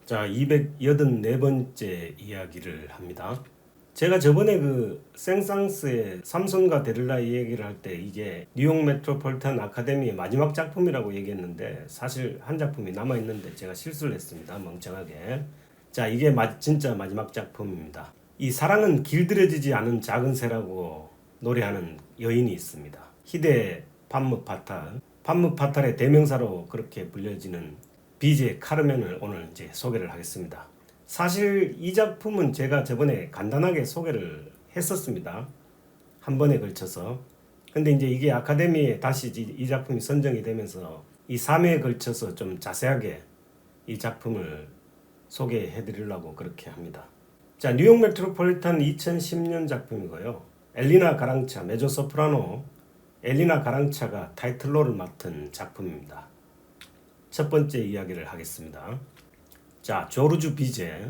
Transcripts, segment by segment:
자, 284번째 이야기를 합니다. 제가 저번에 그 생상스의 삼손과 데릴라 이야기를 할 때 이게 뉴욕 메트로폴리탄 아카데미의 마지막 작품이라고 얘기했는데 사실 한 작품이 남아있는데 제가 실수를 했습니다. 멍청하게. 자, 이게 진짜 마지막 작품입니다. 이 사랑은 길들여지지 않은 작은 새라고 노래하는 여인이 있습니다. 히데 판무파탈의 대명사로 그렇게 불려지는 BJ 카르멘을 오늘 이제 소개를 하겠습니다. 사실 이 작품은 제가 저번에 간단하게 소개를 했었습니다. 한 번에 걸쳐서. 근데 이제 이게 아카데미에 다시 이 작품이 선정이 되면서 이 3회에 걸쳐서 좀 자세하게 이 작품을 소개해 드리려고 그렇게 합니다. 자, 뉴욕 메트로폴리탄 2010년 작품이고요. 엘리나 가랑차, 메조소프라노 엘리나 가랑차가 타이틀로를 맡은 작품입니다. 첫 번째 이야기를 하겠습니다. 자, 조르주 비제.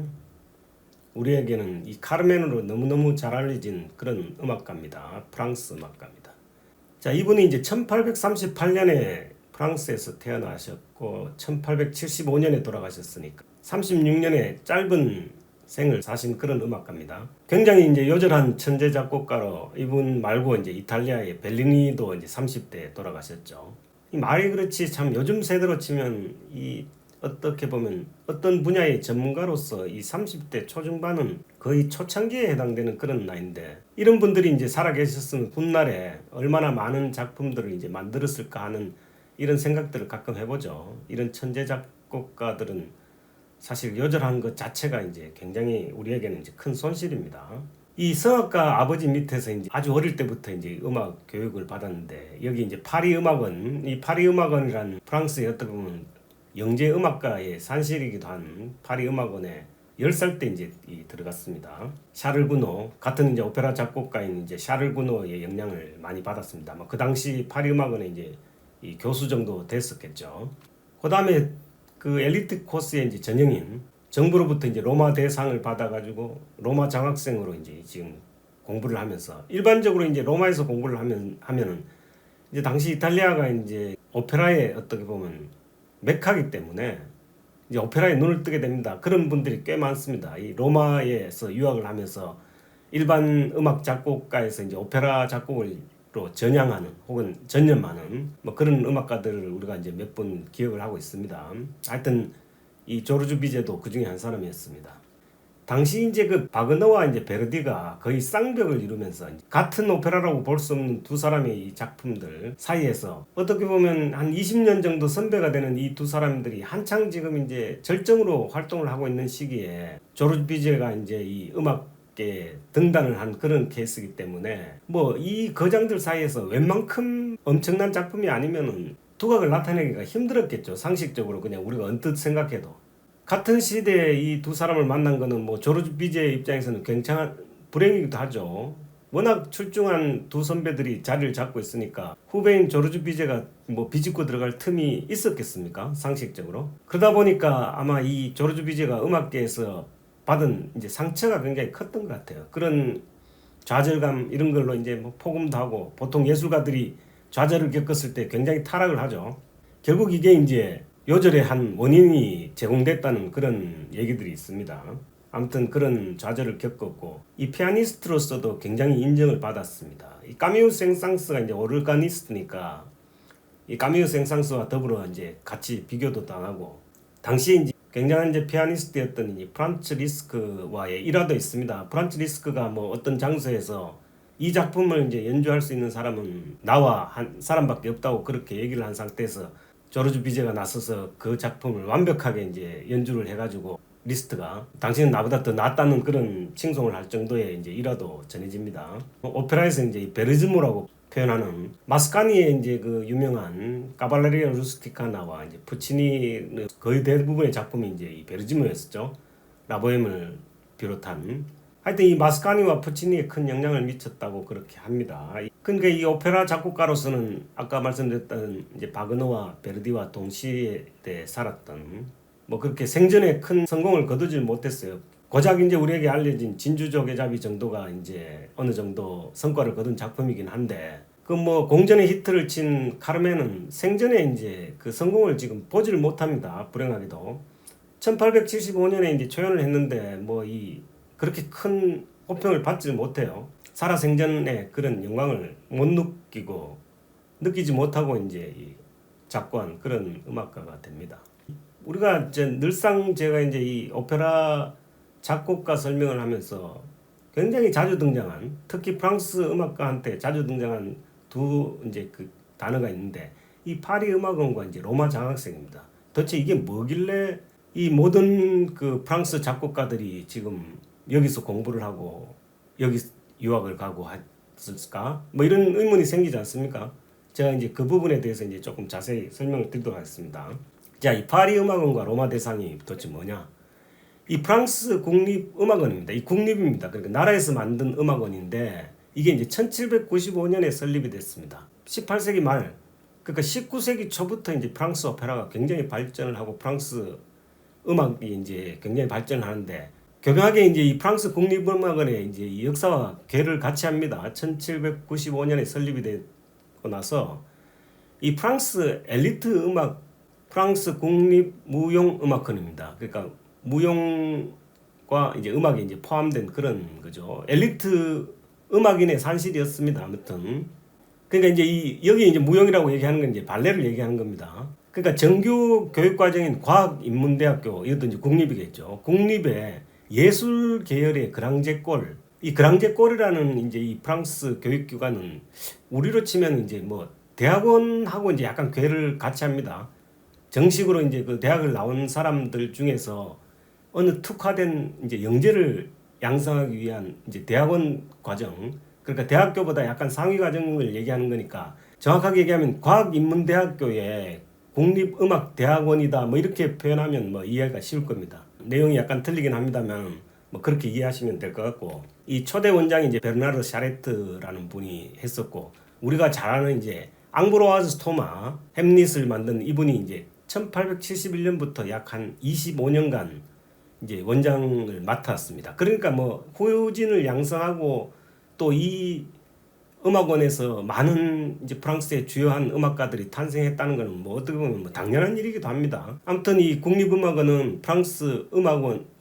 우리에게는 이 카르멘으로 너무너무 잘 알려진 그런 음악가입니다. 프랑스 음악가입니다. 자, 이분이 이제 1838년에 프랑스에서 태어나셨고 1875년에 돌아가셨으니까 36년의 짧은 생을 사신 그런 음악가입니다. 굉장히 이제 요절한 천재 작곡가로 이분 말고 이제 이탈리아의 벨리니도 이제 30대에 돌아가셨죠. 이 말이 그렇지 참 요즘 세대로 치면 이 어떻게 보면 어떤 분야의 전문가로서 이 30대 초중반은 거의 초창기에 해당되는 그런 나이인데 이런 분들이 이제 살아계셨으면 훗날에 얼마나 많은 작품들을 이제 만들었을까 하는 이런 생각들을 가끔 해보죠. 이런 천재 작곡가들은 사실 요절한 것 자체가 이제 굉장히 우리에게는 이제 큰 손실입니다. 이 성악가 아버지 밑에서 이제 아주 어릴 때부터 이제 음악 교육을 받았는데 여기 이제 파리 음악원, 이 파리 음악원이란 프랑스의 어떻게 보면 영재 음악가의 산실이기도 한 파리 음악원에 10살 때 이제 들어갔습니다. 샤를 구노 같은 이제 오페라 작곡가인 이제 샤를 구노의 영향을 많이 받았습니다. 그 당시 파리 음악원에 이제 이 교수 정도 됐었겠죠. 그 다음에 그 엘리트 코스의 이제 전형인 정부로부터 이제 로마 대상을 받아가지고 로마 장학생으로 이제 지금 공부를 하면서 일반적으로 이제 로마에서 공부를 하면은 이제 당시 이탈리아가 이제 오페라의 어떻게 보면 메카기 때문에 이제 오페라에 눈을 뜨게 됩니다. 그런 분들이 꽤 많습니다. 이 로마에서 유학을 하면서 일반 음악 작곡가에서 이제 오페라 작곡을로 전향하는 혹은 전념하는 뭐 그런 음악가들을 우리가 이제 몇 분 기억을 하고 있습니다. 하여튼 이 조르주 비제도 그 중에 한 사람이었습니다. 당시 이제 그 바그너와 이제 베르디가 거의 쌍벽을 이루면서 같은 오페라라고 볼 수 없는 두 사람의 이 작품들 사이에서 어떻게 보면 한 20년 정도 선배가 되는 이 두 사람들이 한창 지금 이제 절정으로 활동을 하고 있는 시기에 조르주 비제가 이제 이 음악계에 등단을 한 그런 케이스이기 때문에 뭐 이 거장들 사이에서 웬만큼 엄청난 작품이 아니면은 두각을 나타내기가 힘들었겠죠. 상식적으로 그냥 우리가 언뜻 생각해도. 같은 시대에 이 두 사람을 만난 거는 뭐 조르주 비제의 입장에서는 굉장한 불행이기도 하죠. 워낙 출중한 두 선배들이 자리를 잡고 있으니까 후배인 조르주 비제가 뭐 비집고 들어갈 틈이 있었겠습니까? 상식적으로. 그러다 보니까 아마 이 조르주 비제가 음악계에서 받은 이제 상처가 굉장히 컸던 것 같아요. 그런 좌절감 이런 걸로 이제 뭐 폭음도 하고 보통 예술가들이 좌절을 겪었을 때 굉장히 타락을 하죠. 결국 이게 이제 요절의 한 원인이 제공됐다는 그런 얘기들이 있습니다. 아무튼 그런 좌절을 겪었고 이 피아니스트로서도 굉장히 인정을 받았습니다. 이 까미우 생상스가 이제 오르가니스트니까 이 까미우 생상스와 더불어 이제 같이 비교도 당하고 당시에 이제 굉장한 이제 피아니스트였던 이 프란츠 리스크와의 일화도 있습니다. 프란츠 리스크가 뭐 어떤 장소에서 이 작품을 이제 연주할 수 있는 사람은 나와 한 사람밖에 없다고 그렇게 얘기를 한 상태에서 조르주 비제가 나서서 그 작품을 완벽하게 이제 연주를 해가지고 리스트가 당신은 나보다 더 낫다는 그런 칭송을 할 정도의 이제 일화도 전해집니다. 오페라에서 이제 베르즈모라고 표현하는 마스카니의 이제 그 유명한 까발레리아 루스티카나와 이제 푸치니 거의 대부분의 작품이 이제 이 베르지모였었죠. 라보엠을 비롯한 하여튼 이 마스카니와 푸치니에 큰 영향을 미쳤다고 그렇게 합니다. 그러니까 이 오페라 작곡가로서는 아까 말씀드렸던 이제 바그너와 베르디와 동시에 살았던 뭐 그렇게 생전에 큰 성공을 거두질 못했어요. 고작 이제 우리에게 알려진 진주조개잡이 정도가 이제 어느 정도 성과를 거둔 작품이긴 한데 그 뭐 공전의 히트를 친 카르멘은 생전에 이제 그 성공을 지금 보지를 못합니다. 불행하게도. 1875년에 이제 초연을 했는데 그렇게 큰 호평을 받지 못해요. 살아생전에 그런 영광을 못 느끼지 못하고 이제 작고한 그런 음악가가 됩니다. 우리가 이제 늘상 제가 이제 이 오페라 작곡가 설명을 하면서 굉장히 자주 등장한, 특히 프랑스 음악가한테 자주 등장한 두 이제 그 단어가 있는데, 이 파리 음악원과 이제 로마 장학생입니다. 도대체 이게 뭐길래 이 모든 그 프랑스 작곡가들이 지금 여기서 공부를 하고 여기 유학을 가고 했을까? 이런 의문이 생기지 않습니까? 제가 이제 그 부분에 대해서 이제 조금 자세히 설명을 드리도록 하겠습니다. 자, 이 파리 음악원과 로마 대상이 도대체 뭐냐? 이 프랑스 국립음악원입니다. 이 국립입니다. 그러니까 나라에서 만든 음악원인데 이게 이제 1795년에 설립이 됐습니다. 18세기 말, 그러니까 19세기 초부터 이제 프랑스 오페라가 굉장히 발전을 하고 프랑스 음악이 이제 굉장히 발전을 하는데, 교묘하게 이제 이 프랑스 국립음악원의 이제 이 역사와 궤를 같이 합니다. 1795년에 설립이 되고 나서 이 프랑스 엘리트 음악, 프랑스 국립 무용 음악원입니다. 그러니까 무용과 이제 음악이 이제 포함된 그런 거죠. 엘리트 음악인의 산실이었습니다. 아무튼 그러니까 이제 여기 이제 무용이라고 얘기하는 건 이제 발레를 얘기하는 겁니다. 그러니까 정규 교육 과정인 과학인문대학교, 이것도 이제 국립이겠죠. 국립의 예술 계열의 그랑제꼴, 이 그랑제꼴이라는 이제 이 프랑스 교육기관은 우리로 치면 이제 대학원하고 이제 약간 궤를 같이 합니다. 정식으로 이제 그 대학을 나온 사람들 중에서 어느 특화된 이제 영재를 양성하기 위한 이제 대학원 과정, 그러니까 대학교보다 약간 상위 과정을 얘기하는 거니까 정확하게 얘기하면 과학인문대학교의 국립음악대학원이다 이렇게 표현하면 이해가 쉬울 겁니다. 내용이 약간 틀리긴 합니다만 그렇게 이해하시면 될 것 같고, 이 초대 원장이 이제 베르나르 샤레트라는 분이 했었고, 우리가 잘 아는 이제 앙브로아즈 토마 햄릿을 만든 이분이 이제 1871년부터 약 한 25년간 이제 원장을 맡았습니다. 그러니까 후진을 양성하고 또 이 음악원에서 많은 이제 프랑스의 주요한 음악가들이 탄생했다는 것은 어떻게 보면 당연한 일이기도 합니다. 아무튼 이 국립음악원은 프랑스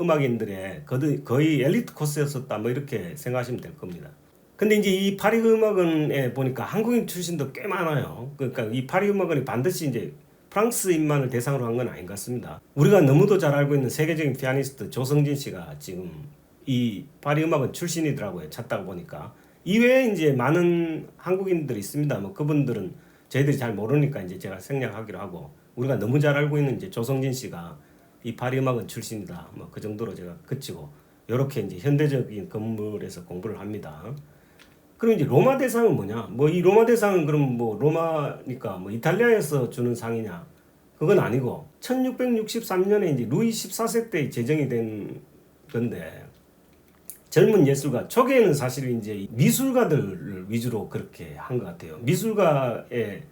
음악인들의 거의 엘리트 코스였었다 이렇게 생각하시면 될 겁니다. 근데 이제 이 파리 음악원에 보니까 한국인 출신도 꽤 많아요. 그러니까 이 파리 음악원이 반드시 이제 프랑스인만을 대상으로 한 건 아닌 것 같습니다. 우리가 너무도 잘 알고 있는 세계적인 피아니스트 조성진 씨가 지금 이 파리 음악원 출신이더라고요. 찾다가 보니까. 이외에 이제 많은 한국인들이 있습니다. 그분들은 저희들이 잘 모르니까 이제 제가 생략하기로 하고, 우리가 너무 잘 알고 있는 이제 조성진 씨가 이 파리 음악원 출신이다. 그 정도로 제가 그치고, 이렇게 이제 현대적인 건물에서 공부를 합니다. 그럼 이제 로마 대상은 뭐냐? 이 로마 대상은 그럼 로마니까 이탈리아에서 주는 상이냐? 그건 아니고 1663년에 이제 루이 14세 때 제정이 된 건데, 젊은 예술가 초기에는 사실 이제 미술가들을 위주로 그렇게 한 것 같아요. 미술가에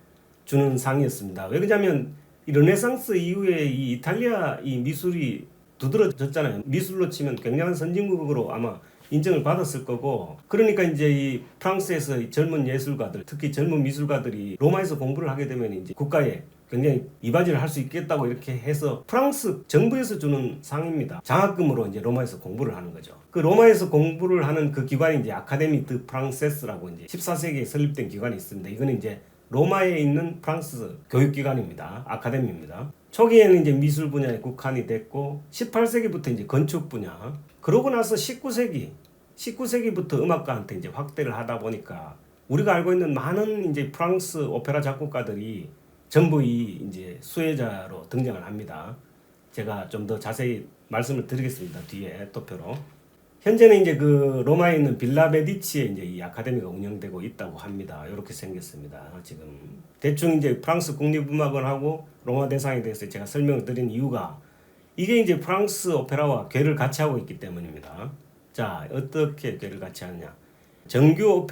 주는 상이었습니다. 왜 그러냐면 이 르네상스 이후에 이 이탈리아 이 미술이 두드러졌잖아요. 미술로 치면 굉장한 선진국으로 아마 인정을 받았을 거고, 그러니까 이제 이 프랑스에서 젊은 예술가들, 특히 젊은 미술가들이 로마에서 공부를 하게 되면 이제 국가에 굉장히 이바지를 할 수 있겠다고 이렇게 해서 프랑스 정부에서 주는 상입니다. 장학금으로 이제 로마에서 공부를 하는 거죠. 그 로마에서 공부를 하는 그 기관이 이제 아카데미 드 프랑세스라고 이제 14세기에 설립된 기관이 있습니다. 이거는 이제 로마에 있는 프랑스 교육기관입니다. 아카데미입니다. 초기에는 이제 미술 분야에 국한이 됐고 18세기부터 이제 건축 분야, 그러고 나서 19세기부터 음악가한테 이제 확대를 하다 보니까 우리가 알고 있는 많은 이제 프랑스 오페라 작곡가들이 전부 이제 수혜자로 등장을 합니다. 제가 좀 더 자세히 말씀을 드리겠습니다. 뒤에 토표로. 현재는 이제 그 로마에 있는 빌라 메디치에 이제 이 아카데미가 운영되고 있다고 합니다. 이렇게 생겼습니다. 지금 대충 이제 프랑스 국립음악원하고 로마 대상에 대해서 제가 설명을 드린 이유가 이게 이제 프랑스 오페라와 궤를 같이 하고 있기 때문입니다. 자, 어떻게 궤를 같이 하느냐? 정규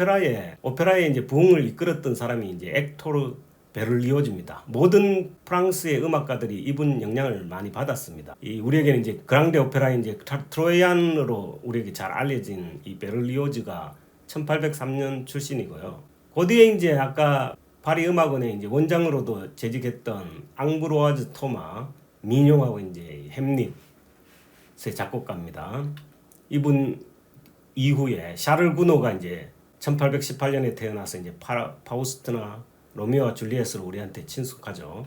오페라에 이제 부흥을 이끌었던 사람이 이제 엑토르 베를리오즈입니다. 모든 프랑스의 음악가들이 이분 영향을 많이 받았습니다. 우리에게는 이제 그랑데 오페라인 이제 트로이안으로 우리에게 잘 알려진 이 베를리오즈가 1803년 출신이고요. 그 뒤에 이제 아까 파리 음악원에 이제 원장으로도 재직했던 앙브로아즈 토마, 민용하고 이제 햄릿, 작곡가입니다. 이분 이후에 샤를 구노가 이제 1818년에 태어나서 이제 파우스트나 로미오와 줄리엣을 우리한테 친숙하죠.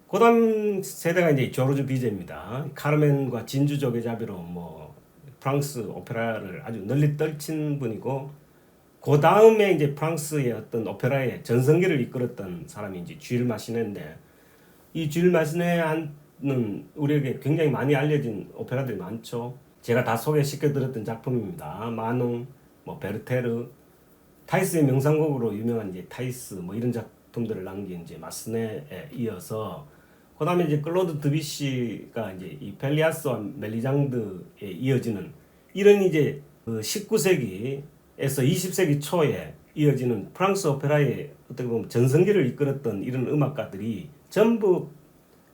그다음 세대가 이제 조르주 비제입니다. 카르멘과 진주 조개잡이로 뭐 프랑스 오페라를 아주 널리 떨친 분이고, 그 다음에 이제 프랑스의 어떤 오페라의 전성기를 이끌었던 사람이 이제 쥘 마시네인데, 이 쥘 마시네는 우리에게 굉장히 많이 알려진 오페라들이 많죠. 제가 다 소개시켜 드렸던 작품입니다. 마농, 뭐 베르테르, 타이스의 명상곡으로 유명한 이제 타이스 뭐 이런 작품들을 남긴 이제 마스네에 이어서, 그다음에 이제 클로드 드뷔시가 이제 이 펠리아스와 멜리장드에 이어지는 이런 이제 그 19세기에서 20세기 초에 이어지는 프랑스 오페라의 어떻게 보면 전성기를 이끌었던 이런 음악가들이 전부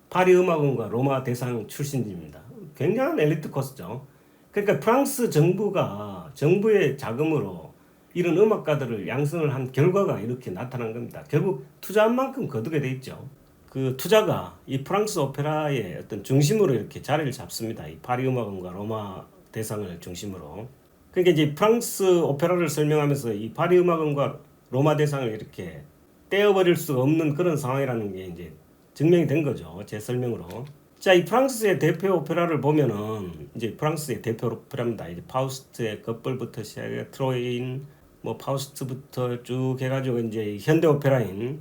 파리 음악원과 로마 대상 출신입니다. 굉장한 엘리트 코스죠. 그러니까 프랑스 정부의 자금으로 이런 음악가들을 양성을 한 결과가 이렇게 나타난 겁니다. 결국 투자한 만큼 거두게 돼 있죠. 그 투자가 이 프랑스 오페라의 어떤 중심으로 이렇게 자리를 잡습니다. 이 파리 음악원과 로마 대상을 중심으로. 그러니까 이제 프랑스 오페라를 설명하면서 이 파리 음악원과 로마 대상을 이렇게 떼어버릴 수가 없는 그런 상황이라는 게 이제 증명이 된 거죠. 제 설명으로. 자, 이 프랑스의 대표 오페라를 보면은 이제 프랑스의 대표 오페라입니다. 이제 파우스트의 겉벌부터 시작해 트로이인, 뭐 파우스트부터 쭉 해가지고 이제 현대 오페라인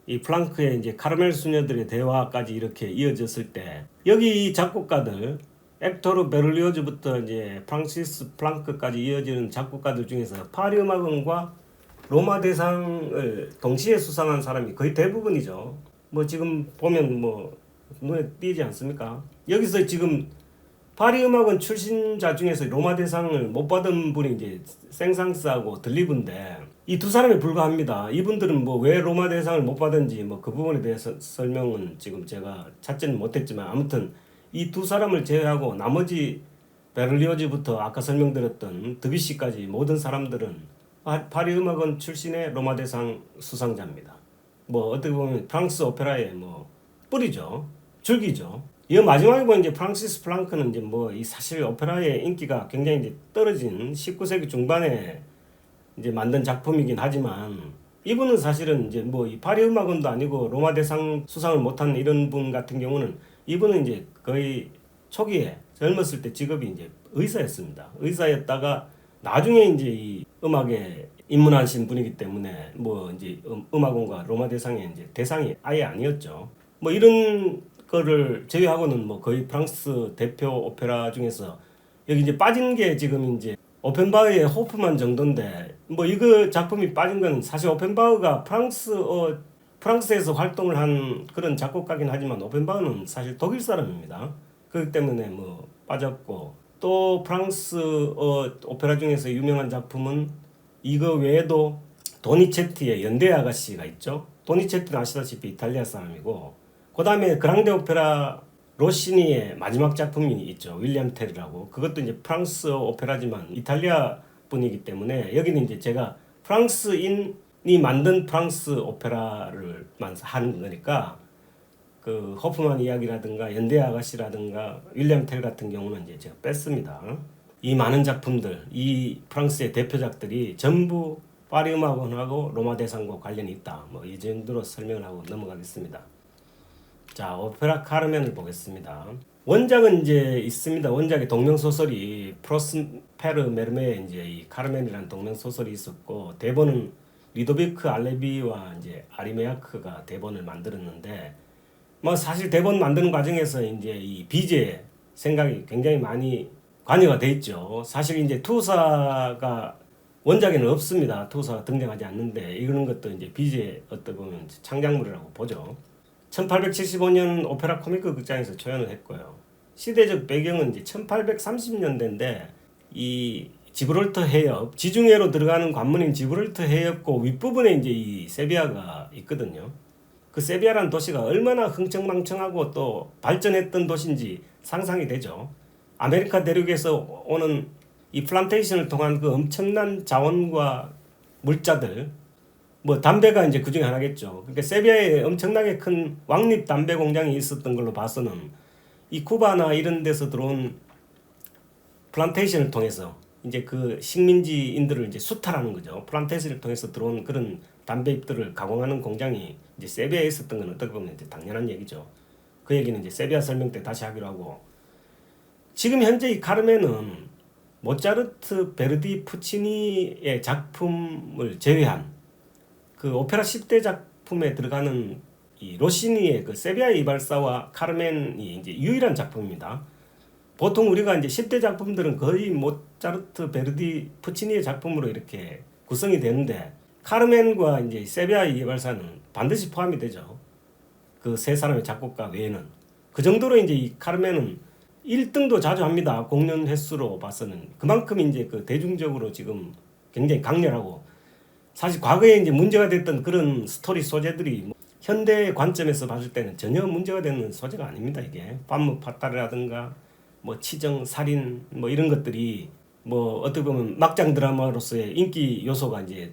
이 플랑크의 이제 카르멜 수녀들의 대화까지 이렇게 이어졌을 때, 여기 이 작곡가들 엑토르 베를리오즈부터 이제 프랑시스 플랑크까지 이어지는 작곡가들 중에서 파리 음악원과 로마 대상을 동시에 수상한 사람이 거의 대부분이죠. 뭐 지금 보면 뭐 눈에 띄지 않습니까? 여기서 지금 파리 음악원 출신자 중에서 로마 대상을 못 받은 분이 이제 생상스하고 들리브인데, 이 두 사람에 불과합니다. 이분들은 뭐 왜 로마 대상을 못 받은지 뭐 그 부분에 대해서 설명은 지금 제가 찾지는 못했지만, 아무튼 이 두 사람을 제외하고 나머지 베를리오즈부터 아까 설명드렸던 드뷔시까지 모든 사람들은 파리 음악원 출신의 로마 대상 수상자입니다. 뭐 어떻게 보면 프랑스 오페라의 뭐 뿌리죠, 줄기죠. 이 마지막에 보면 이제 프랑시스 플랑크는 이제 뭐 이 사실 오페라의 인기가 굉장히 이제 떨어진 19세기 중반에 이제 만든 작품이긴 하지만, 이분은 사실은 이제 뭐 이 파리 음악원도 아니고 로마 대상 수상을 못한 이런 분 같은 경우는, 이분은 이제 거의 초기에 젊었을 때 직업이 이제 의사였습니다. 의사였다가 나중에 이제 이 음악에 입문하신 분이기 때문에 뭐 이제 음악원과 로마 대상의 이제 대상이 아예 아니었죠. 뭐 이런 거를 제외하고는 뭐 거의 프랑스 대표 오페라 중에서 여기 이제 빠진 게 지금 이제 오펜바흐의 호프만 정도인데, 뭐 이거 작품이 빠진 건 사실 오펜바흐가 프랑스에서 활동을 한 그런 작곡가긴 하지만, 오펜바흐는 사실 독일 사람입니다. 그렇기 때문에 뭐 빠졌고, 또 프랑스 오페라 중에서 유명한 작품은 이거 외에도 도니체티의 연대 아가씨가 있죠. 도니체티는 아시다시피 이탈리아 사람이고, 그 다음에 그랑데 오페라 로시니의 마지막 작품이 있죠. 윌리엄 텔이라고. 그것도 이제 프랑스 오페라지만 이탈리아 분이기 때문에, 여기는 이제 제가 프랑스인이 만든 프랑스 오페라를만 하는 거니까, 그 호프만 이야기라든가 연대 아가씨라든가 윌리엄 텔 같은 경우는 이제 제가 뺐습니다. 이 많은 작품들, 이 프랑스의 대표작들이 전부 파리 음악원하고 로마 대상과 관련이 있다. 뭐 이 정도로 설명을 하고 넘어가겠습니다. 자, 오페라 카르멘을 보겠습니다. 원작은 이제 있습니다. 원작의 동명소설이 프로스페르 메르메의 이제 이 카르멘이라는 동명소설이 있었고, 대본은 리도비크 알레비와 이제 아리메아크가 대본을 만들었는데, 뭐 사실 대본 만드는 과정에서 이제 이 비제 생각이 굉장히 많이 관여가 돼 있죠. 사실 이제 투사가 원작에는 없습니다. 투사가 등장하지 않는데, 이런 것도 이제 비제 어떻게 보면 창작물이라고 보죠. 1875년 오페라 코미크 극장에서 초연을 했고요. 시대적 배경은 이제 1830년대인데, 이 지브롤터 해협, 지중해로 들어가는 관문인 지브롤터 해협고 윗부분에 이제 이 세비야가 있거든요. 그 세비야라는 도시가 얼마나 흥청망청하고 또 발전했던 도시인지 상상이 되죠. 아메리카 대륙에서 오는 이 플란테이션을 통한 그 엄청난 자원과 물자들, 뭐 담배가 이제 그 중에 하나겠죠. 그러니까 세비야에 엄청나게 큰 왕립 담배 공장이 있었던 걸로 봐서는, 이 쿠바나 이런 데서 들어온 플란테이션을 통해서 이제 그 식민지인들을 이제 수탈하는 거죠. 플란테이션을 통해서 들어온 그런 담배 잎들을 가공하는 공장이 이제 세비야에 있었던 건 어떻게 보면 이제 당연한 얘기죠. 그 얘기는 이제 세비야 설명 때 다시 하기로 하고, 지금 현재 이 카르멘은 모차르트, 베르디, 푸치니의 작품을 제외한 그 오페라 10대 작품에 들어가는 이 로시니의 그 세비야의 이발사와 카르멘이 이제 유일한 작품입니다. 보통 우리가 이제 10대 작품들은 거의 모차르트, 베르디, 푸치니의 작품으로 이렇게 구성이 되는데, 카르멘과 이제 세비야의 이발사는 반드시 포함이 되죠. 그 세 사람의 작곡가 외에는. 그 정도로 이제 이 카르멘은 1등도 자주 합니다. 공연 횟수로 봐서는. 그만큼 이제 그 대중적으로 지금 굉장히 강렬하고, 사실 과거에 이제 문제가 됐던 그런 스토리 소재들이 뭐 현대 관점에서 봤을 때는 전혀 문제가 되는 소재가 아닙니다. 이게 판무 파탈이라든가 뭐 치정, 살인 뭐 이런 것들이 뭐 어떻게 보면 막장 드라마로서의 인기 요소가 이제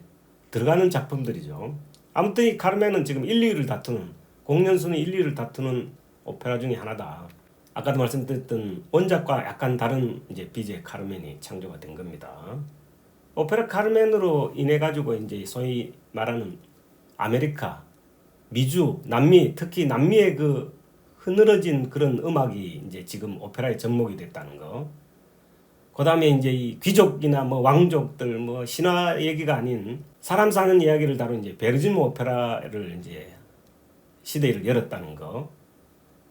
들어가는 작품들이죠. 아무튼 이 카르멘은 지금 1, 2위를 다투는, 공연 순위 1, 2위를 다투는 오페라 중에 하나다. 아까도 말씀드렸던 원작과 약간 다른 이제 비제 카르멘이 창조가 된 겁니다. 오페라 카르멘으로 인해 가지고 이제 소위 말하는 아메리카, 미주, 남미, 특히 남미의 그 흐느러진 그런 음악이 이제 지금 오페라의 접목이 됐다는 거. 그다음에 이제 이 귀족이나 뭐 왕족들 뭐 신화 얘기가 아닌 사람 사는 이야기를 다룬 이제 베르지모 오페라를 이제 시대를 열었다는 거.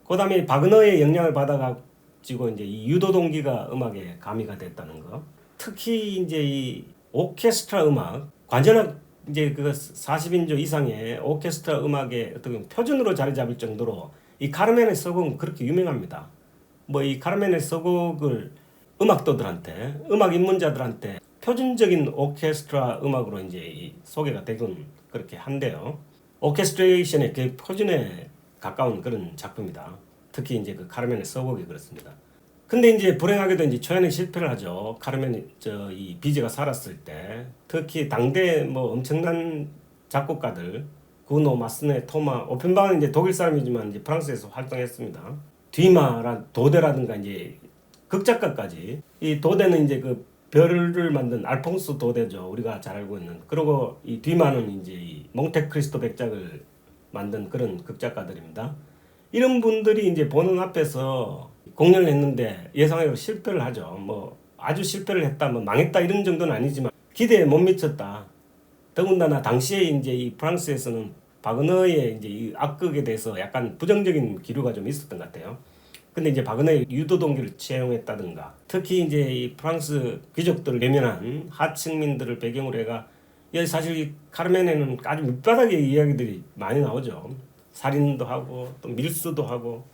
그다음에 바그너의 영향을 받아가지고 이제 이 유도 동기가 음악에 가미가 됐다는 거. 특히 이제 이 오케스트라 음악, 관현악 이제 그 40인조 이상의 오케스트라 음악의 어떤 표준으로 자리 잡을 정도로 이 카르멘의 서곡은 그렇게 유명합니다. 뭐 이 카르멘의 서곡을 음악도들한테, 음악 입문자들한테 표준적인 오케스트라 음악으로 이제 소개가 되곤 그렇게 한데요. 오케스트레이션의 그 표준에 가까운 그런 작품이다. 특히 이제 그 카르멘의 서곡이 그렇습니다. 근데 이제 불행하게도 이제 초연에 실패를 하죠. 카르멘이 이 비제가 살았을 때, 특히 당대 뭐 엄청난 작곡가들 구노, 마스네, 토마, 오펜바흐는 이제 독일 사람이지만 이제 프랑스에서 활동했습니다. 뒤마라 도데라든가 이제 극작가까지. 이 도데는 이제 그 별을 만든 알퐁스 도데죠. 우리가 잘 알고 있는. 그리고 이 뒤마는 이제 이 몽테크리스토 백작을 만든 그런 극작가들입니다. 이런 분들이 이제 보는 앞에서 공연을 했는데 예상외로 실패를 하죠. 뭐 아주 실패를 했다, 뭐 망했다 이런 정도는 아니지만 기대에 못 미쳤다. 더군다나 당시에 이제 이 프랑스에서는 바그너의 이제 이 악극에 대해서 약간 부정적인 기류가 좀 있었던 것 같아요. 근데 이제 바그너의 유도 동기를 채용했다든가, 특히 이제 이 프랑스 귀족들을 내면한 하층민들을 배경으로 해가, 사실 이 카르멘에는 아주 밑바닥의 이야기들이 많이 나오죠. 살인도 하고 또 밀수도 하고,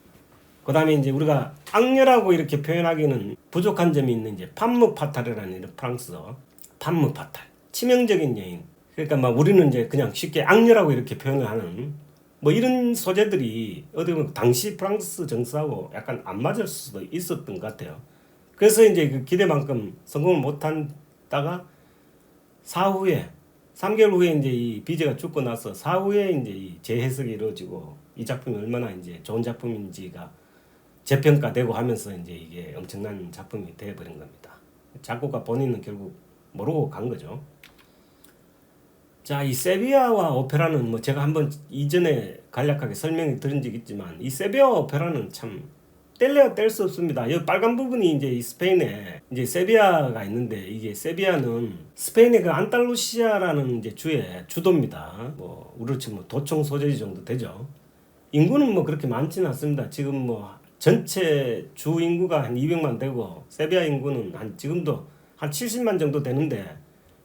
그다음에 이제 우리가 악녀라고 이렇게 표현하기는 부족한 점이 있는 이제 판무 파탈이라는 이런 프랑스어, 판무 파탈, 치명적인 여인. 그러니까 막 우리는 이제 그냥 쉽게 악녀라고 이렇게 표현을 하는 뭐 이런 소재들이 어떻게 보면 당시 프랑스 정서하고 약간 안 맞을 수도 있었던 것 같아요. 그래서 이제 그 기대만큼 성공을 못한다가 사후에 3개월 후에 이제 이 비제가 죽고 나서 사후에 이제 이 재해석이 이루어지고 이 작품이 얼마나 이제 좋은 작품인지가 재평가되고 하면서 이제 이게 엄청난 작품이 되어버린 겁니다. 작곡가 본인은 결국 모르고 간 거죠. 자, 이 세비야와 오페라는 뭐 제가 한번 이전에 간략하게 설명을 드린 적이 있지만, 이 세비야 오페라는 참 뗄래야 뗄 수 없습니다. 이 빨간 부분이 이제 이 스페인에 이제 세비야가 있는데, 이게 세비야는 스페인의 그 안달루시아라는 이제 주의 주도입니다. 뭐 우리로 치면 뭐 도청 소재지 정도 되죠. 인구는 뭐 그렇게 많지는 않습니다. 지금 뭐 전체 주 인구가 한 200만 되고, 세비야 인구는 한 지금도 한 70만 정도 되는데,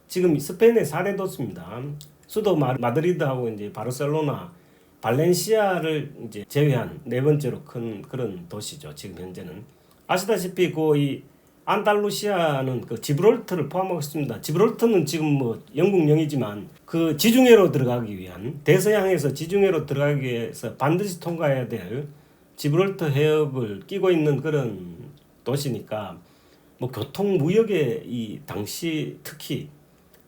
지금 스페인의 4대 도시입니다. 수도 마드리드하고 이제 바르셀로나, 발렌시아를 이제 제외한 네 번째로 큰 그런 도시죠. 지금 현재는 아시다시피 그 이 안달루시아는 그 지브롤터를 포함하고 있습니다. 지브롤터는 지금 뭐 영국령이지만 그 지중해로 들어가기 위한, 대서양에서 지중해로 들어가기 위해서 반드시 통과해야 될 지브롤터 해협을 끼고 있는 그런 도시니까, 뭐 교통 무역에 이 당시 특히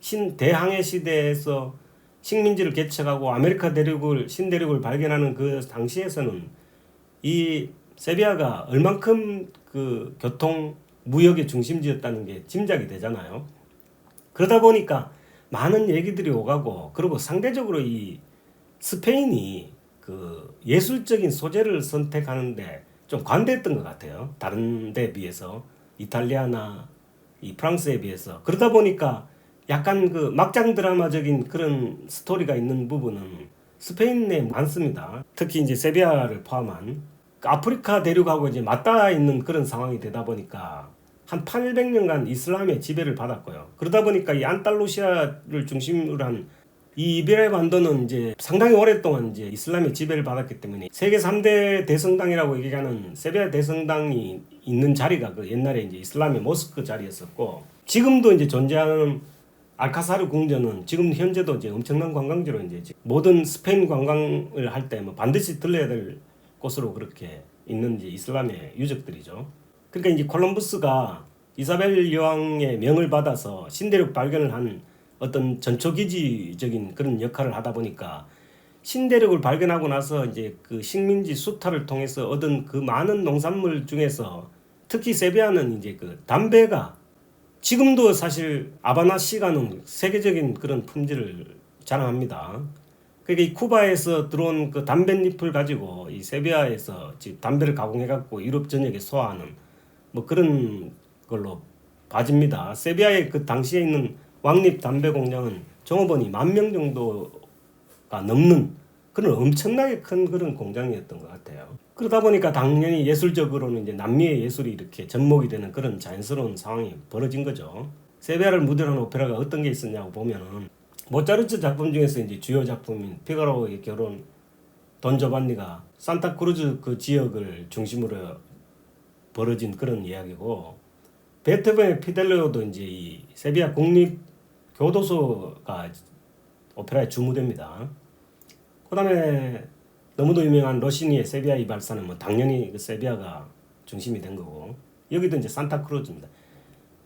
신대항해 시대에서 식민지를 개척하고 아메리카 대륙을, 신대륙을 발견하는 그 당시에서는 이 세비야가 얼만큼 그 교통 무역의 중심지였다는 게 짐작이 되잖아요. 그러다 보니까 많은 얘기들이 오가고, 그리고 상대적으로 이 스페인이 그 예술적인 소재를 선택하는데 좀 관대했던 것 같아요. 다른 데 비해서, 이탈리아나 이 프랑스에 비해서. 그러다 보니까 약간 그 막장 드라마적인 그런 스토리가 있는 부분은 스페인에 많습니다. 특히 이제 세비야를 포함한 그 아프리카 대륙하고 이제 맞닿아 있는 그런 상황이 되다 보니까 한 800년간 이슬람의 지배를 받았고요. 그러다 보니까 이 안달루시아를 중심으로 한 이 이베리아 반도는 이제 상당히 오랫동안 이제 이슬람의 지배를 받았기 때문에 세계 3대 대성당이라고 얘기하는 세비야 대성당이 있는 자리가 그 옛날에 이제 이슬람의 모스크 자리였었고, 지금도 이제 존재하는 알카사르 궁전은 지금 현재도 이제 엄청난 관광지로 이제 모든 스페인 관광을 할 때 뭐 반드시 들려야 될 곳으로 그렇게 있는 이제 이슬람의 유적들이죠. 그러니까 이제 콜럼버스가 이사벨 여왕의 명을 받아서 신대륙 발견을 한 어떤 전초기지적인 그런 역할을 하다 보니까 신대륙을 발견하고 나서 이제 그 식민지 수탈을 통해서 얻은 그 많은 농산물 중에서 특히 세비야는 이제 그 담배가 지금도 사실 아바나 시가는 세계적인 그런 품질을 자랑합니다. 그러니까 이 쿠바에서 들어온 그 담뱃잎을 가지고 이 세비야에서 지금 담배를 가공해 갖고 유럽 전역에 소화하는 뭐 그런 걸로 봐집니다. 세비야의 그 당시에 있는 왕립 담배 공장은 종업원이 10,000명 정도가 넘는 그런 엄청나게 큰 그런 공장이었던 것 같아요. 그러다 보니까 당연히 예술적으로는 이제 남미의 예술이 이렇게 접목이 되는 그런 자연스러운 상황이 벌어진 거죠. 세비야를 무대로 한 오페라가 어떤 게 있었냐고 보면은 모차르트 작품 중에서 이제 주요 작품인 피가로의 결혼, 돈 조반니가 산타크루즈 그 지역을 중심으로 벌어진 그런 이야기고, 베토벤의 피델리오도 이제 이 세비야 국립 교도소가 오페라의 주무대입니다. 그다음에 너무도 유명한 로시니의 세비야 이 발사는 뭐 당연히 그 세비야가 중심이 된 거고, 여기도 이제 산타크루즈입니다.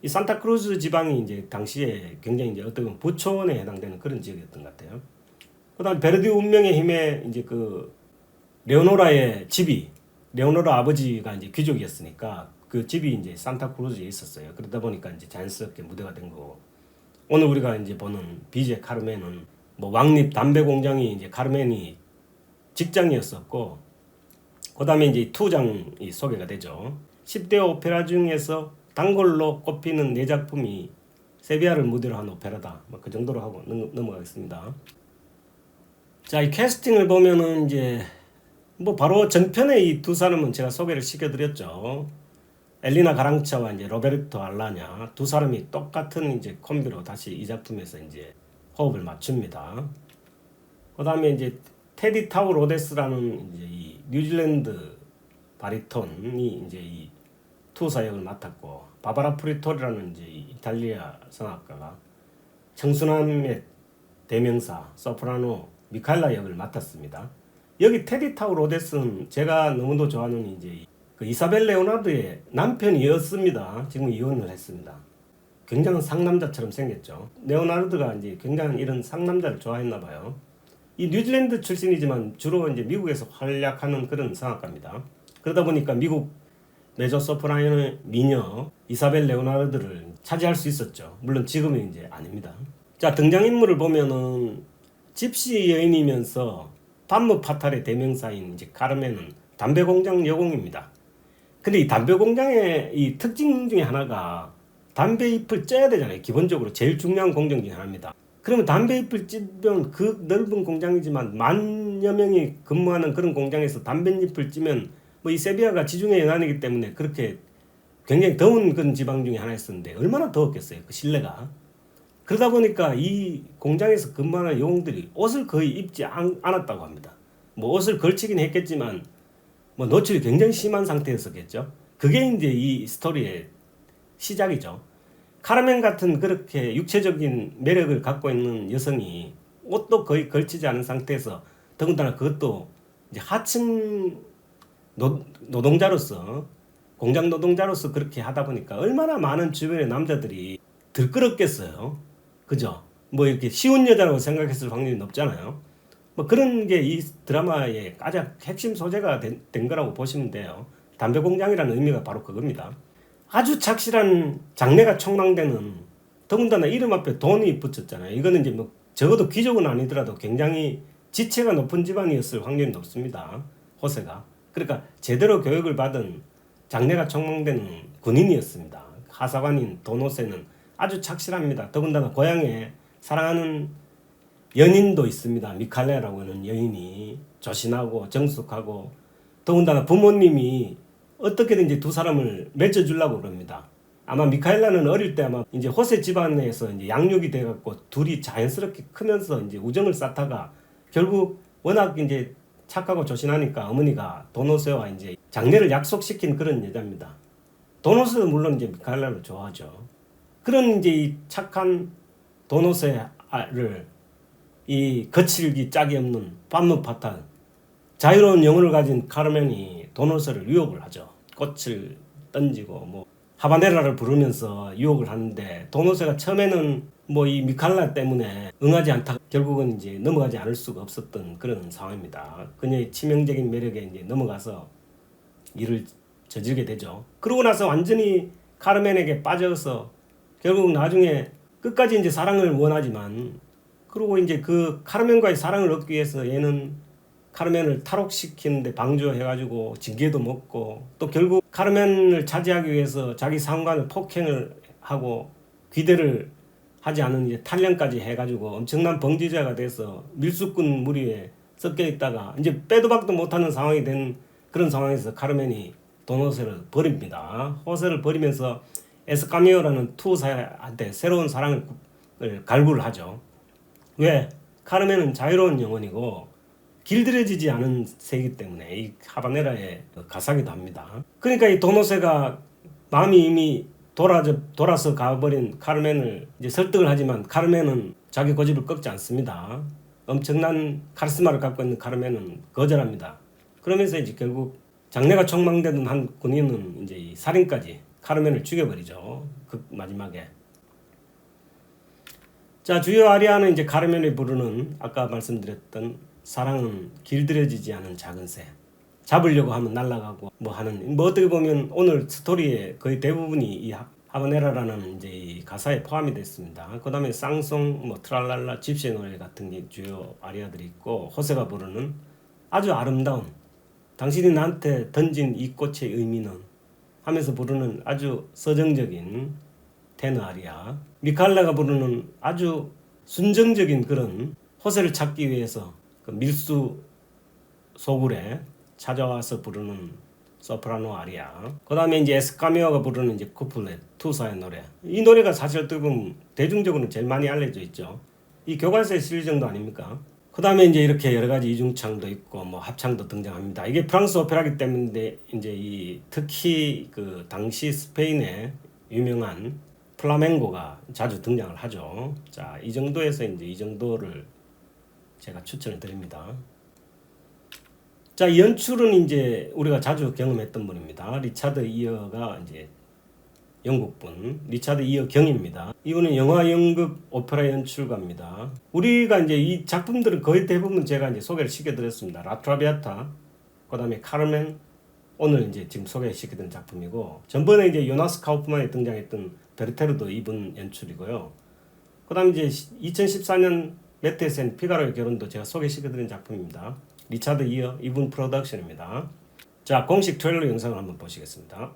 이 산타크루즈 지방이 이제 당시에 굉장히 이제 어떻게 보면 부촌에 해당되는 그런 지역이었던 것 같아요. 그다음 베르디 운명의 힘에 이제 그 레오노라의 집이, 레오노라 아버지가 이제 귀족이었으니까 그 집이 이제 산타크루즈에 있었어요. 그러다 보니까 이제 자연스럽게 무대가 된 거고, 오늘 우리가 이제 보는 비제 카르멘은 뭐 왕립 담배 공장이 이제 카르멘이 직장이었었고, 그다음에 이제 투장이 소개가 되죠. 10대 오페라 중에서 단골로 꼽히는 4작품이 세비야를 무대로 한 오페라다. 뭐 그 정도로 하고 넘어가겠습니다. 자, 이 캐스팅을 보면은 이제 뭐 바로 전편의 이 두 사람은 제가 소개를 시켜드렸죠. 엘리나 가랑차와 이제 로베르토 알라냐, 두 사람이 똑같은 이제 콤비로 다시 이 작품에서 이제 호흡을 맞춥니다. 그다음에 이제 테디 타우 로데스라는 이제 이 뉴질랜드 바리톤이 이제 이 투사 역을 맡았고, 바바라 프리토리라는 이제 이탈리아 성악가가 청순함의 대명사 소프라노 미카엘라 역을 맡았습니다. 여기 테디 타우 로데스는 제가 너무도 좋아하는 이제 그 이사벨 레오나르도의 남편이었습니다. 지금 이혼을 했습니다. 굉장한 상남자처럼 생겼죠. 레오나르도가 이제 굉장한 이런 상남자를 좋아했나 봐요. 이 뉴질랜드 출신이지만 주로 이제 미국에서 활약하는 그런 성악가입니다. 그러다 보니까 미국 메조 소프라노 미녀 이사벨 레오나르도를 차지할 수 있었죠. 물론 지금은 이제 아닙니다. 자, 등장인물을 보면은 집시 여인이면서 밤무 파탈의 대명사인 이제 카르멘은 담배 공장 여공입니다. 근데 이 담배 공장의 이 특징 중에 하나가 담배 잎을 쪄야 되잖아요. 기본적으로 제일 중요한 공정 중에 하나입니다. 그러면 담배 잎을 찌면 그 넓은 공장이지만 만여 명이 근무하는 그런 공장에서 담배잎을 찌면 뭐 이 세비야가 지중해 연안이기 때문에 그렇게 굉장히 더운 그런 지방 중에 하나였었는데 얼마나 더웠겠어요. 그 실내가. 그러다 보니까 이 공장에서 근무하는 여공들이 옷을 거의 입지 않았다고 합니다. 뭐 옷을 걸치긴 했겠지만 뭐 노출이 굉장히 심한 상태였었겠죠. 그게 이제 이 스토리의 시작이죠. 카르멘 같은 그렇게 육체적인 매력을 갖고 있는 여성이 옷도 거의 걸치지 않은 상태에서, 더군다나 그것도 이제 하층 노동자로서, 공장 노동자로서 그렇게 하다 보니까 얼마나 많은 주변의 남자들이 들끓었겠어요. 그죠? 뭐 이렇게 쉬운 여자라고 생각했을 확률이 높잖아요. 뭐 그런 게 이 드라마의 가장 핵심 소재가 된 거라고 보시면 돼요. 담배 공장이라는 의미가 바로 그겁니다. 아주 착실한 장래가 촉망되는, 더군다나 이름 앞에 돈이 붙였잖아요. 이거는 이제 뭐 적어도 귀족은 아니더라도 굉장히 지체가 높은 집안이었을 확률이 높습니다. 호세가. 그러니까 제대로 교육을 받은 장래가 촉망되는 군인이었습니다. 하사관인 도노세는 아주 착실합니다. 더군다나 고향에 사랑하는 연인도 있습니다. 미칼레라고 하는 여인이 조신하고 정숙하고, 더군다나 부모님이 어떻게든지 두 사람을 맺어주려고 그럽니다. 아마 미카엘라는 어릴 때 아마 이제 호세 집안에서 이제 양육이 돼갖고 둘이 자연스럽게 크면서 이제 우정을 쌓다가 결국 워낙 이제 착하고 조신하니까 어머니가 도노세와 이제 장례를 약속시킨 그런 여자입니다. 도노세도 물론 이제 미카엘라를 좋아하죠. 그런 이제 이 착한 도노세를 이 거칠기 짝이 없는 밤무파탄 자유로운 영혼을 가진 카르멘이 도노세를 유혹을 하죠. 꽃을 던지고 뭐 하바네라를 부르면서 유혹을 하는데, 도노세가 처음에는 뭐 이 미칼라 때문에 응하지 않다 결국은 이제 넘어가지 않을 수가 없었던 그런 상황입니다. 그녀의 치명적인 매력에 이제 넘어가서 일을 저지르게 되죠. 그러고 나서 완전히 카르멘에게 빠져서 결국 나중에 끝까지 이제 사랑을 원하지만, 그리고 이제 그 카르멘과의 사랑을 얻기 위해서 얘는 카르멘을 탈옥시키는데 방조해가지고 징계도 먹고, 또 결국 카르멘을 차지하기 위해서 자기 상관을 폭행을 하고 귀대를 하지 않은 이제 탈령까지 해가지고 엄청난 범죄자가 돼서 밀수꾼 무리에 섞여 있다가 이제 빼도 박도 못하는 상황이 된 그런 상황에서 카르멘이 도노세를 버립니다. 호세를 버리면서 에스카미오라는 투사한테 새로운 사랑을 갈구를 하죠. 왜? 카르멘은 자유로운 영혼이고 길들여지지 않은 새이기 때문에 이 하바네라의 가사기도 합니다. 그러니까 이 도노세가 마음이 이미 돌아서 가버린 카르멘을 이제 설득을 하지만 카르멘은 자기 고집을 꺾지 않습니다. 엄청난 카리스마를 갖고 있는 카르멘은 거절합니다. 그러면서 이제 결국 장래가 촉망되던 한 군인은 이제 이 살인까지 카르멘을 죽여버리죠. 그 마지막에. 자, 주요 아리아는 이제 카르멘이 부르는 아까 말씀드렸던 사랑은 길들여지지 않은 작은 새. 잡으려고 하면 날아가고 뭐 하는, 뭐 어떻게 보면 오늘 스토리의 거의 대부분이 이 하바네라라는 이제 이 가사에 포함이 됐습니다. 그 다음에 쌍송, 뭐 트랄랄라, 집시의 노래 같은 게 주요 아리아들이 있고, 호세가 부르는 아주 아름다운 당신이 나한테 던진 이 꽃의 의미는 하면서 부르는 아주 서정적인 테너 아리아, 미칼라가 부르는 아주 순정적인 그런 호세를 찾기 위해서 그 밀수 소굴에 찾아와서 부르는 소프라노 아리아, 그 다음에 이제 에스카미오가 부르는 이제 쿠플렛, 투사의 노래. 이 노래가 사실 어떻게 보면 대중적으로는 제일 많이 알려져 있죠. 이 교과서에 실릴 정도 아닙니까? 그 다음에 이제 이렇게 여러 가지 이중창도 있고 뭐 합창도 등장합니다. 이게 프랑스 오페라기 때문에 이제 이 특히 그 당시 스페인의 유명한 플라멩고가 자주 등장을 하죠. 자, 이 정도에서 이제 이 정도를 제가 추천을 드립니다. 자, 이 연출은 이제 우리가 자주 경험했던 분입니다. 리차드 이어가 이제 영국분, 리차드 이어 경입니다. 이분은 영화, 연극, 오페라 연출가입니다. 우리가 이제 이 작품들은 거의 대부분 제가 이제 소개를 시켜드렸습니다. 라트라비아타, 그 다음에 카르멘, 오늘 이제 지금 소개시켜드린 작품이고, 전번에 이제 요나스 카우프만이 등장했던 베르테르도 이분 연출이고요. 그 다음에 이제 2014년 메테센 피가로의 결혼도 제가 소개시켜드린 작품입니다. 리차드 이어 이분 프로덕션입니다. 자, 공식 트레일러 영상을 한번 보시겠습니다.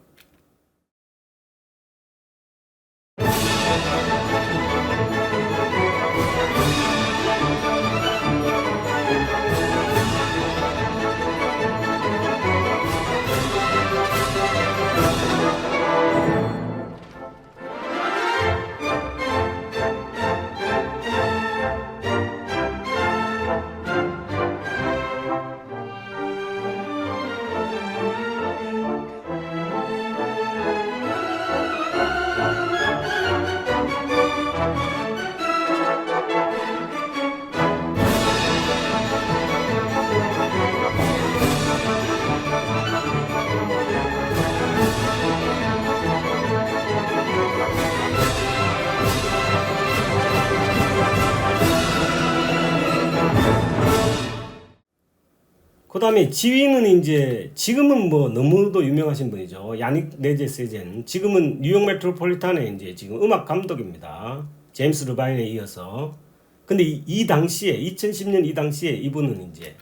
그다음에 지휘는 이제 지금은 뭐 너무도 유명하신 분이죠. 야닉 네제세젠. 지금은 뉴욕 메트로폴리탄의 이제 지금 음악 감독입니다. 제임스 르바인에 이어서. 근데 이 당시에 2010년 이 당시에 이분은 이제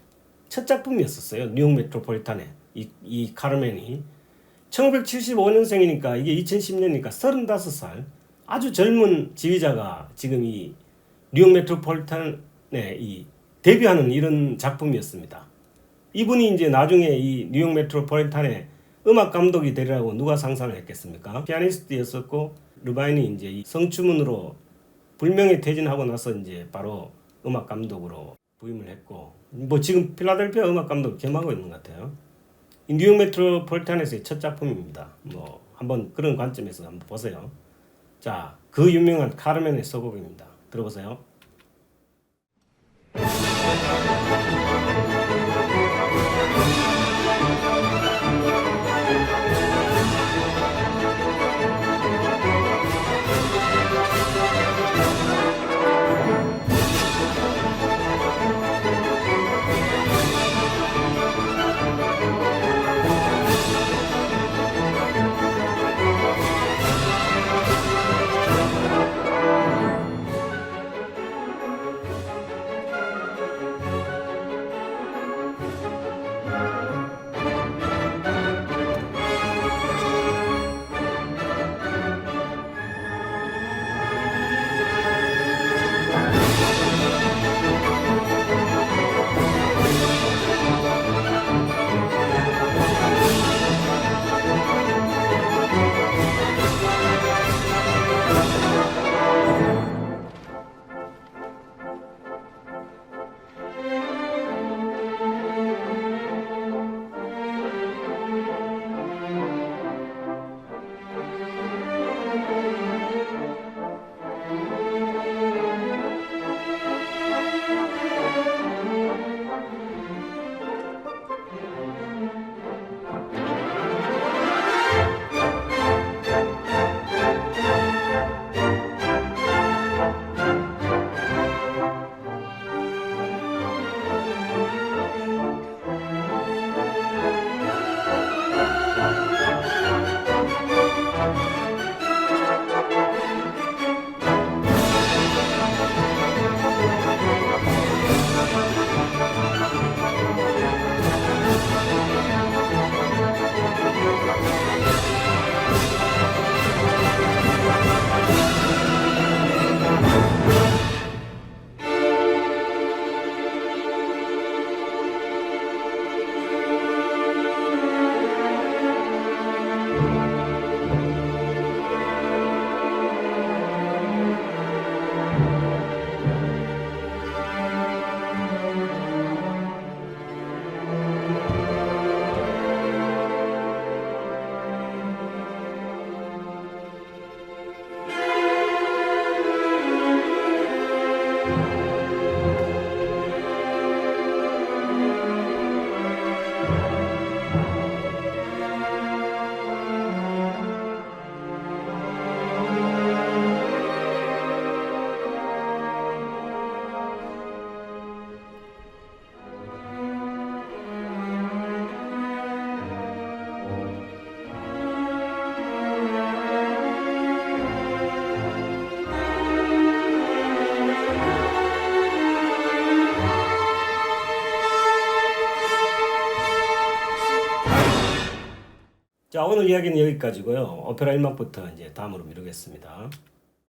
첫 작품이었었어요. 뉴욕 메트로폴리탄의 이 카르멘이 1975년생이니까 이게 2010년이니까 35살 아주 젊은 지휘자가 지금 이 뉴욕 메트로폴리탄에 이 데뷔하는 이런 작품이었습니다. 이분이 이제 나중에 이 뉴욕 메트로폴리탄의 음악 감독이 되리라고 누가 상상을 했겠습니까? 피아니스트였었고 르바인이 이제 이 성추문으로 불명예 퇴진하고 나서 이제 바로 음악 감독으로 부임을 했고 뭐 지금 필라델피아 음악 감독 겸하고 있는 것 같아요. 이 뉴욕 메트로폴리탄에서의 첫 작품입니다. 뭐 한번 그런 관점에서 한번 보세요. 자, 그 유명한 카르멘의 서곡입니다. 들어보세요. 자, 오늘 이야기는 여기까지고요. 오페라 1막부터 이제 다음으로 미루겠습니다.